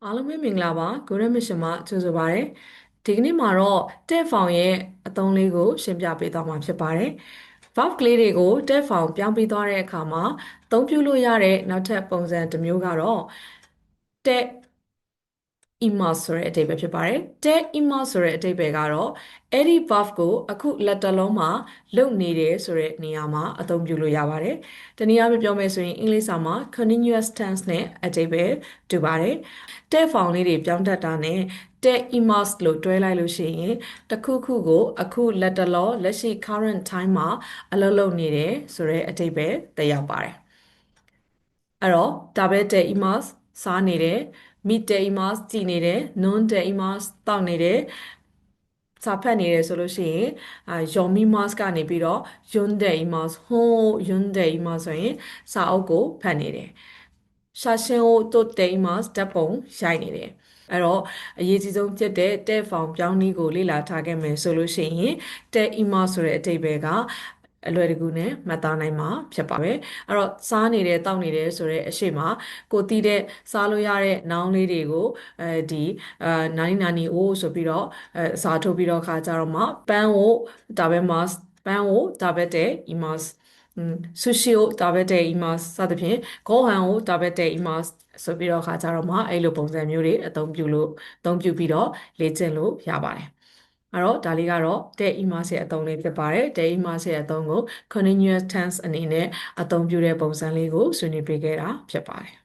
အားလုံးပဲမင်္ဂလာပါ Golden Mission မှာကြိုဆိုပါရစေဒီကနေ့မှာတော့တက်ဖောင်ရဲ့အသုံးလေးကိုရှင်းပြပေးသွားမှာဖြစ်ပါတယ် verb ကလေးတွေကိုတက်ဖောင်ပြောင်းပေးသွားတဲ့အခါမှာအသုံးပြုလို့ရတဲ့နောက်ထပ်ပုံစံတစ်မျိုးကတော့တက် ima ဆိုတဲ့အဓိပ္ပာယ်ဖြစ်ပါတယ်တက် ima ဆိုတဲ့အဓိပ္ပာယ်ကတော့အဲ့ဒီ verb ကိုအခုလက်တလုံးမှာလုပ်နေတယ်ဆိုတဲ့နေရာမှာအသုံးပြုလို့ရပါတယ်တနည်းအားဖြင့်ပြောမယ်ဆိုရင်အင်္ဂလိပ်စာမှာ continuous tense နဲ့အဓိပ္ပာယ်တူပါတယ်တဲ့ဖောင်လေးတွေပြောင်းတတ်တာနဲ့တဲ့ imas လို့တွဲလိုက်လို့ရှိရင်တစ်ခုခုကိုအခုလက်တလောလက်ရှိ current time မှာအလုပ်လုပ်နေတယ်ဆိုတဲ့အဓိပ္ပာယ်သက်ရောက်ပါတယ်အဲ့တော့ဒါပဲတဲ့ imas စားနေတယ် meet တဲ့ imas ကြည်နေတယ် non တဲ့ imas တောက်နေတယ်စာဖတ်နေတယ်ဆိုလို့ရှိရင်yomi mas ကနေပြီးတော့ yun တဲ့ imas ho yun တဲ့ imas ဆိုရင်စာအုပ်ကိုဖတ်နေတယ်ရှာရှင်ကိုတုတ်တဲ့ imas ဓာတ်ပုံရိုက်နေတယ်အဲ့တော့အရေးကြီးဆုံးဖြစ်တဲ့တဲ့ဖောင်ပြောင်းနည်းကိုလေ့လာထားခဲ့မယ်ဆိုလို့ရှိရင်တဲ့ imas ဆိုတဲ့အဓိပ္ပာယ်ကအလွယ်တကူနဲ့မှတ်သားနိုင်မှာဖြစ်ပါပဲအဲ့တော့စားနေတယ်တောက်နေတယ်ဆိုတဲ့အရှိမကိုတီးတဲ့စားလို့ရတဲ့နောင်လေးတွေကိုဒီနာနီနာနီအိုးဆိုပြီးတော့စာထုတ်ပြီးတော့ခါကြတော့မှပန်းကိုဒါပဲ mas ပန်းကိုဒါပဲတဲ့ imas ဆူရှီကိုဒါပဲတဲ့ imas စသဖြင့်ဂေါဟန်ကိုဒါပဲတဲ့ imas ဆိုပြီးတော့ခါကြတော့မှအဲ့လိုပုံစံမျိုးတွေအသုံးပြုပြီးတော့လေ့ကျင့်လို့ရပါတယ်အဲ့တော့ဒါလေးကတော့တဲ့ imas ရဲ့အသုံးလေးဖြစ်ပါတယ်တဲ့ imas ရဲ့အသုံးကို continuous tense အနေနဲ့အသုံးပြုတဲ့ပုံစံလေးကိုဆွေးနွေးပေးခဲ့တာဖြစ်ပါတယ်